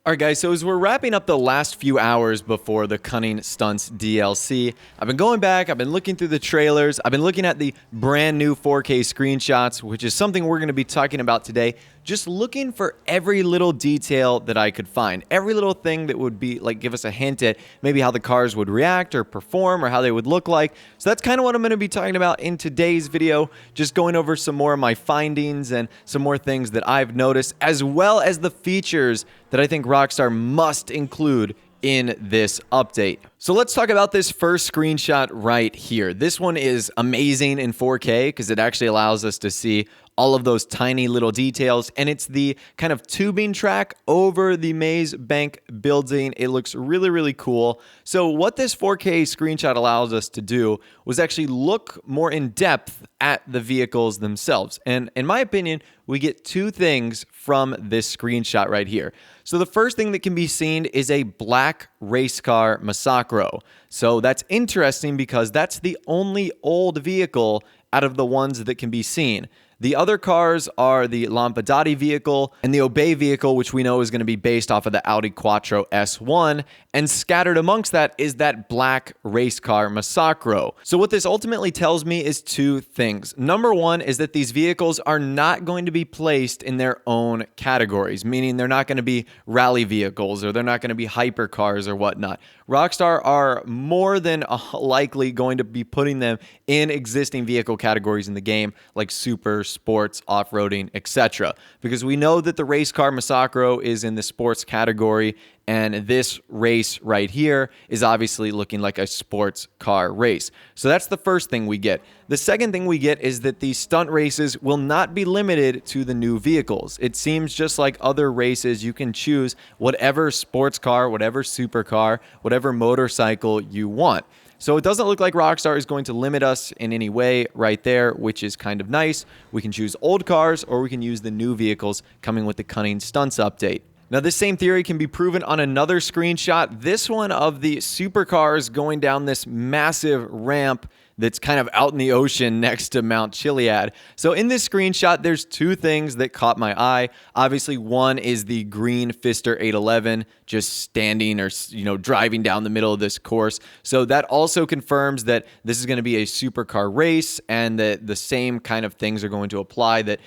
Alright guys, so as we're wrapping up the last few hours before the Cunning Stunts DLC, I've been going back, I've been looking through the trailers, I've been looking at the brand new 4K screenshots, which is something we're going to be talking about today, just looking for every little detail that I could find, every little thing that would be like give us a hint at maybe how the cars would react or perform or how they would look like. So that's kind of what I'm going to be talking about in today's video, just going over some more of my findings and some more things that I've noticed, as well as the features that I think Rockstar must include in this update. So let's talk about this first screenshot right here. This one is amazing in 4K because it actually allows us to see all of those tiny little details, and it's the kind of tubing track over the maze bank building. It looks really, really cool. So what this 4K screenshot allows us to do was actually look more in depth at the vehicles themselves. And in my opinion, we get two things from this screenshot right here. So the first thing that can be seen is a black race car Massacro. So that's interesting because that's the only old vehicle out of the ones that can be seen. The other cars are the Lampadati vehicle and the Obey vehicle, which we know is going to be based off of the Audi Quattro S1, and scattered amongst that is that black race car Massacro. So what this ultimately tells me is two things. Number one is that these vehicles are not going to be placed in their own categories, meaning they're not going to be rally vehicles or they're not going to be hypercars or whatnot. Rockstar are more than likely going to be putting them in existing vehicle categories in the game, like super, sports, off-roading, etc. Because we know that the race car Massacro is in the sports category, and this race right here is obviously looking like a sports car race. So that's the first thing we get. The second thing we get is that these stunt races will not be limited to the new vehicles. It seems just like other races, you can choose whatever sports car, whatever supercar, whatever motorcycle you want. So it doesn't look like Rockstar is going to limit us in any way right there, which is kind of nice. We can choose old cars or we can use the new vehicles coming with the Cunning Stunts update. Now, this same theory can be proven on another screenshot, this one of the supercars going down this massive ramp that's kind of out in the ocean next to Mount Chiliad. So in this screenshot, there's two things that caught my eye. Obviously, one is the green Pfister 811 just standing or, driving down the middle of this course. So that also confirms that this is going to be a supercar race and that the same kind of things are going to apply, that,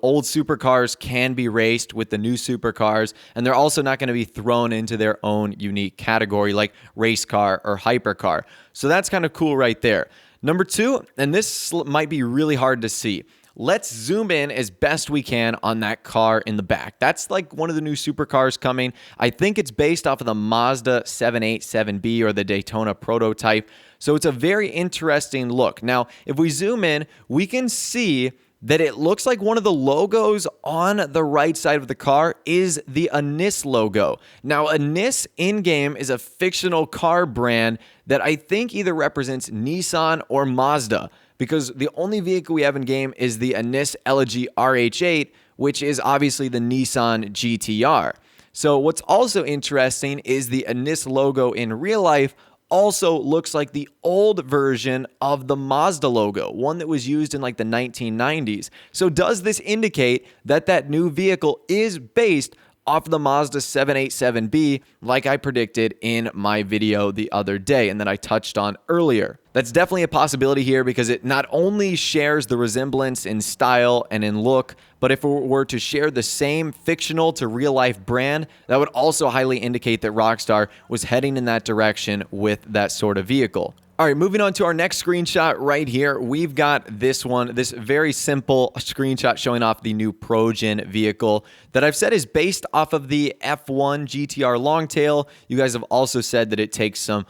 old supercars can be raced with the new supercars, and they're also not going to be thrown into their own unique category like race car or hypercar. So that's kind of cool right there. Number two, and this might be really hard to see. Let's zoom in as best we can on that car in the back. That's like one of the new supercars coming. I think it's based off of the Mazda 787B or the Daytona prototype. So it's a very interesting look. Now, if we zoom in, we can see that it looks like one of the logos on the right side of the car is the Anis logo. Now, Anis in-game is a fictional car brand that I think either represents Nissan or Mazda, because the only vehicle we have in-game is the Anis Elegy RH8, which is obviously the Nissan GTR. So what's also interesting is the Anis logo in real life also looks like the old version of the Mazda logo, one that was used in like the 1990s. So does this indicate that that new vehicle is based off the Mazda 787B, like I predicted in my video the other day and that I touched on earlier? That's definitely a possibility here because it not only shares the resemblance in style and in look, but if it were to share the same fictional to real life brand, that would also highly indicate that Rockstar was heading in that direction with that sort of vehicle. All right, moving on to our next screenshot right here. We've got this one, this very simple screenshot showing off the new ProGen vehicle that I've said is based off of the F1 GTR Longtail. You guys have also said that it takes some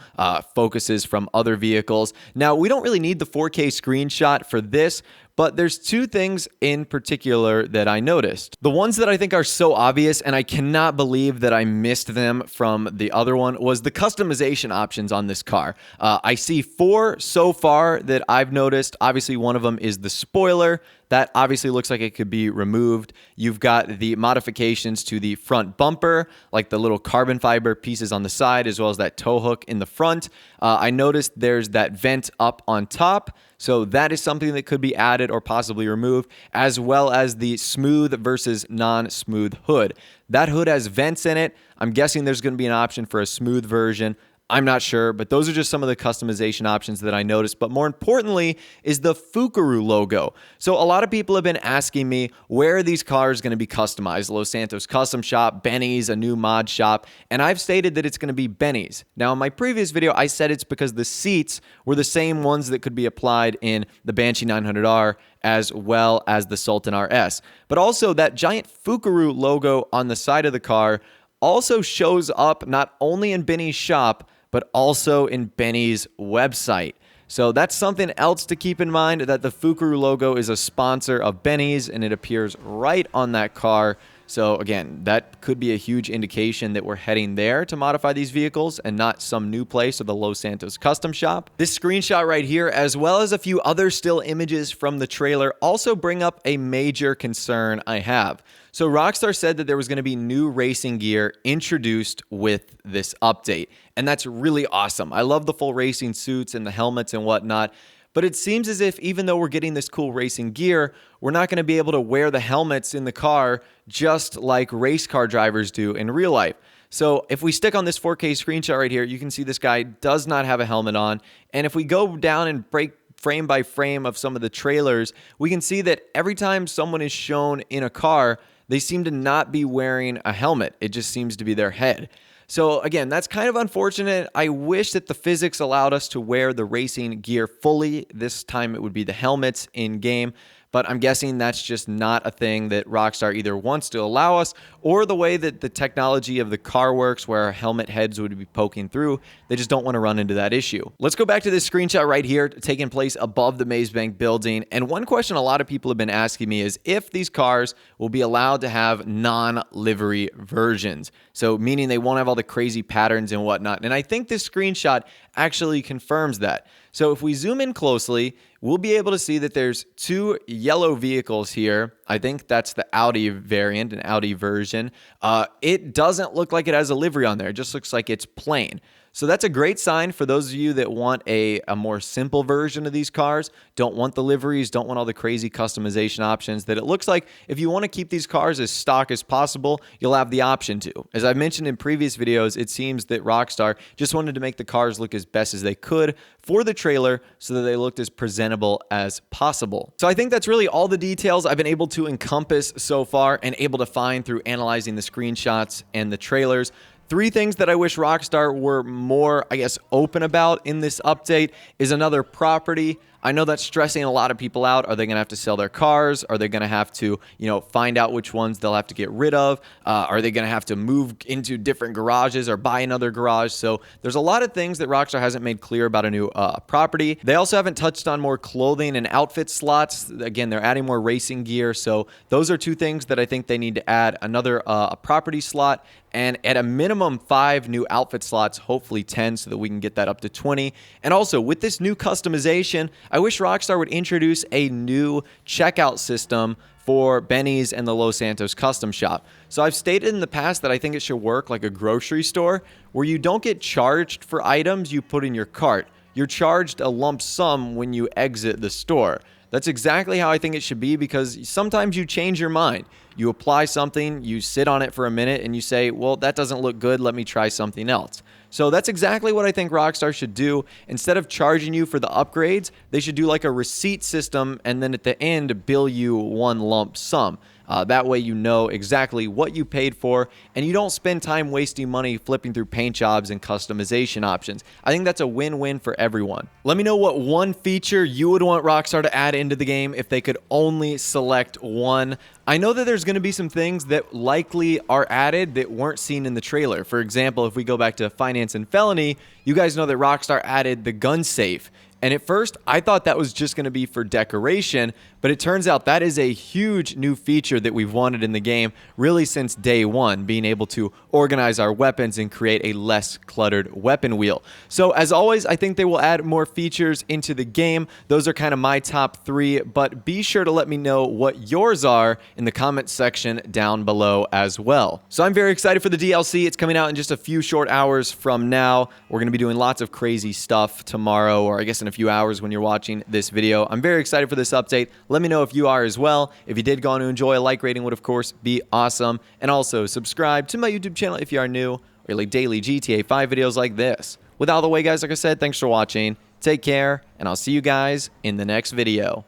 focuses from other vehicles. Now, we don't really need the 4K screenshot for this, but there's two things in particular that I noticed. The ones that I think are so obvious, and I cannot believe that I missed them from the other one, was the customization options on this car. I see four so far that I've noticed. Obviously, one of them is the spoiler. That obviously looks like it could be removed. You've got the modifications to the front bumper, like the little carbon fiber pieces on the side, as well as that tow hook in the front. I noticed there's that vent up on top. So that is something that could be added or possibly removed, as well as the smooth versus non-smooth hood. That hood has vents in it. I'm guessing there's going to be an option for a smooth version. I'm not sure, but those are just some of the customization options that I noticed. But more importantly is the Fukuru logo. So a lot of people have been asking me, where are these cars going to be customized? Los Santos Custom Shop, Benny's, a new mod shop, and I've stated that it's going to be Benny's. Now, in my previous video, I said it's because the seats were the same ones that could be applied in the Banshee 900R as well as the Sultan RS. But also that giant Fukuru logo on the side of the car also shows up not only in Benny's shop, but also in Benny's website. So that's something else to keep in mind, that the Fukuru logo is a sponsor of Benny's and it appears right on that car. So again, that could be a huge indication that we're heading there to modify these vehicles and not some new place or the Los Santos Custom Shop. This screenshot right here, as well as a few other still images from the trailer, also bring up a major concern I have. So Rockstar said that there was going to be new racing gear introduced with this update, and that's really awesome. I love the full racing suits and the helmets and whatnot. But it seems as if even though we're getting this cool racing gear, we're not going to be able to wear the helmets in the car just like race car drivers do in real life. So if we stick on this 4K screenshot right here, you can see this guy does not have a helmet on. And if we go down and break frame by frame of some of the trailers, we can see that every time someone is shown in a car, they seem to not be wearing a helmet. It just seems to be their head. So again, that's kind of unfortunate. I wish that the physics allowed us to wear the racing gear fully. This time it would be the helmets in game, but I'm guessing that's just not a thing that Rockstar either wants to allow us, or the way that the technology of the car works where helmet heads would be poking through. They just don't want to run into that issue. Let's go back to this screenshot right here taking place above the Maze Bank building. And one question a lot of people have been asking me is if these cars will be allowed to have non-livery versions. So meaning they won't have all the crazy patterns and whatnot. And I think this screenshot actually confirms that. So if we zoom in closely, we'll be able to see that there's two yellow vehicles here. I think that's the Audi variant, an Audi version. It doesn't look like it has a livery on there. It just looks like it's plain. So that's a great sign for those of you that want a more simple version of these cars, don't want the liveries, don't want all the crazy customization options, that it looks like if you want to keep these cars as stock as possible, you'll have the option to. As I've mentioned in previous videos, it seems that Rockstar just wanted to make the cars look as best as they could for the trailer so that they looked as presentable as possible. So I think that's really all the details I've been able to encompass so far and able to find through analyzing the screenshots and the trailers. Three things that I wish Rockstar were more, open about in this update is another property. I know that's stressing a lot of people out. Are they going to have to sell their cars? Are they going to have to, find out which ones they'll have to get rid of? Are they going to have to move into different garages or buy another garage? So there's a lot of things that Rockstar hasn't made clear about a new property. They also haven't touched on more clothing and outfit slots. Again, they're adding more racing gear. So those are two things that I think they need to add. Another property slot, and at a minimum 5 new outfit slots, hopefully 10, so that we can get that up to 20. And also with this new customization, I wish Rockstar would introduce a new checkout system for Benny's and the Los Santos Custom Shop. So I've stated in the past that I think it should work like a grocery store where you don't get charged for items you put in your cart. You're charged a lump sum when you exit the store. That's exactly how I think it should be, because sometimes you change your mind. You apply something, you sit on it for a minute, and you say, well, that doesn't look good, let me try something else. So that's exactly what I think Rockstar should do. Instead of charging you for the upgrades, they should do like a receipt system, and then at the end, bill you one lump sum. That way you know exactly what you paid for, and you don't spend time wasting money flipping through paint jobs and customization options. I think that's a win-win for everyone. Let me know what one feature you would want Rockstar to add into the game if they could only select one. I know that there's going to be some things that likely are added that weren't seen in the trailer. For example, if we go back to Finance and Felony, you guys know that Rockstar added the gun safe. And at first, I thought that was just going to be for decoration, but But it turns out that is a huge new feature that we've wanted in the game really since day one, being able to organize our weapons and create a less cluttered weapon wheel. So as always, I think they will add more features into the game. Those are kind of my top 3, but be sure to let me know what yours are in the comment section down below as well. So I'm very excited for the DLC. It's coming out in just a few short hours from now. We're going to be doing lots of crazy stuff tomorrow, or I guess in a few hours when you're watching this video. I'm very excited for this update. Let me know if you are as well. If you did go on to enjoy, a like rating would of course be awesome. And also subscribe to my YouTube channel if you are new, or like daily GTA 5 videos like this. With all the way, guys, like I said, thanks for watching. Take care, and I'll see you guys in the next video.